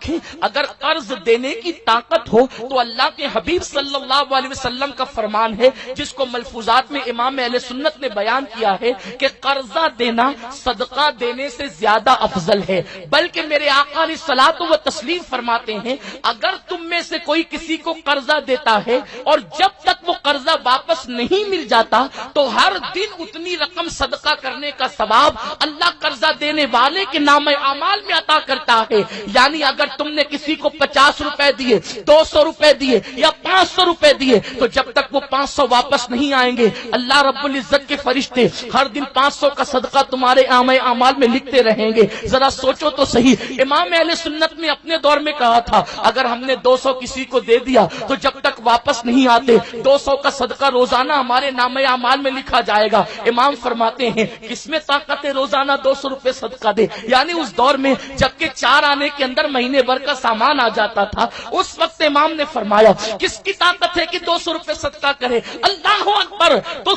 دیکھیں اگر قرض دینے کی طاقت ہو تو اللہ کے حبیب صلی اللہ علیہ وسلم کا فرمان ہے جس کو ملفوظات میں امام اہل سنت نے بیان کیا ہے کہ قرضہ دینا صدقہ دینے سے زیادہ افضل ہے، بلکہ میرے آقا علیہ الصلوۃ و تسلیم فرماتے ہیں اگر تم میں سے کوئی کسی کو قرضہ دیتا ہے اور جب تک وہ قرضہ واپس نہیں مل جاتا تو ہر دن اتنی رقم صدقہ کرنے کا ثواب اللہ قرضہ دینے والے کے نام اعمال میں عطا کرتا ہے۔ یعنی اگر تم نے کسی کو 50 روپے دیے، 200 روپے دیے یا 500 روپے دیے تو جب تک وہ 500 واپس نہیں آئیں گے اللہ رب العزت کے فرشتے ہر دن 500 کا صدقہ تمہارے اعمال میں لکھتے رہیں گے۔ ذرا سوچو تو صحیح، امام اہل سنت نے اپنے دور میں کہا تھا اگر ہم نے 200 کسی کو دے دیا تو جب تک واپس نہیں آتے 200 کا صدقہ روزانہ ہمارے نام اعمال میں لکھا جائے گا۔ امام فرماتے ہیں کس میں طاقت ہے روزانہ 200 روپے صدقہ دے؟ یعنی اس دور میں جبکہ 4 آنے کے اندر مہینے بھر کا سامان آ جاتا تھا، اس وقت امام نے فرمایا کس کی طاقت ہے کہ 200 روپے صدقہ کرے؟ اللہ اکبر! تو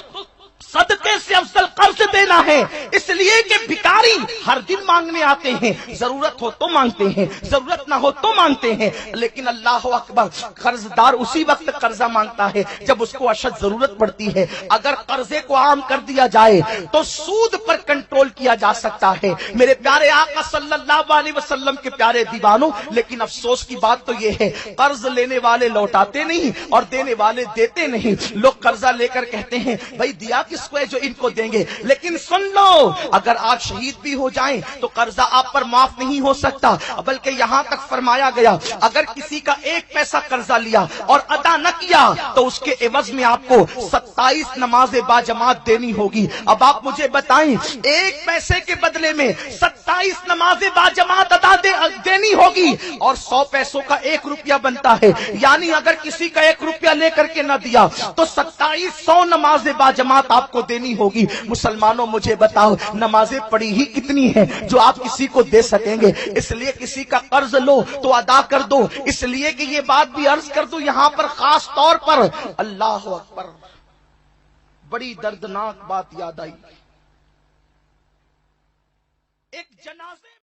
صدقے سے افضل قرض دینا ہے، اس لیے کہ بھکاری ہر دن مانگنے آتے ہیں، ضرورت ہو تو مانگتے ہیں، ضرورت نہ ہو تو مانگتے ہیں، لیکن اللہ اکبر قرض دار اسی وقت قرضہ مانگتا ہے جب اس کو اشد ضرورت پڑتی ہے۔ اگر قرضے کو عام کر دیا جائے تو سود پر کنٹرول کیا جا سکتا ہے۔ میرے پیارے آقا صلی اللہ علیہ وسلم کے پیارے دیوانوں، لیکن افسوس کی بات تو یہ ہے قرض لینے والے لوٹاتے نہیں اور دینے والے دیتے نہیں۔ لوگ قرضہ لے کر کہتے ہیں بھائی دیا کس کو ہے جو ان کو دیں گے، لیکن سن لو اگر آپ شہید بھی ہو جائیں تو قرضہ آپ پر معاف نہیں ہو سکتا، بلکہ یہاں تک فرمایا گیا اگر کسی کا 1 پیسہ قرضہ لیا اور ادا نہ کیا تو اس کے عوض میں آپ کو 27 نماز باجماعت دینی ہوگی۔ اب آپ مجھے بتائیں 1 پیسے کے بدلے میں 27 نماز باجماعت ادا دینی ہوگی اور 100 پیسوں کا 1 روپیہ بنتا ہے، یعنی اگر کسی کا 1 روپیہ لے کر کے نہ دیا تو 2700 نماز باجماعت آپ کو دینی ہوگی۔ مسلمانوں مجھے بتاؤ نمازیں پڑھی ہی کتنی ہیں جو آپ کسی کو دے سکیں گے؟ اس لیے کسی کا قرض لو تو ادا کر دو۔ اس لیے کہ یہ بات بھی عرض کر دو یہاں پر خاص طور پر، اللہ اکبر، بڑی دردناک بات یاد آئی۔ ایک جنازے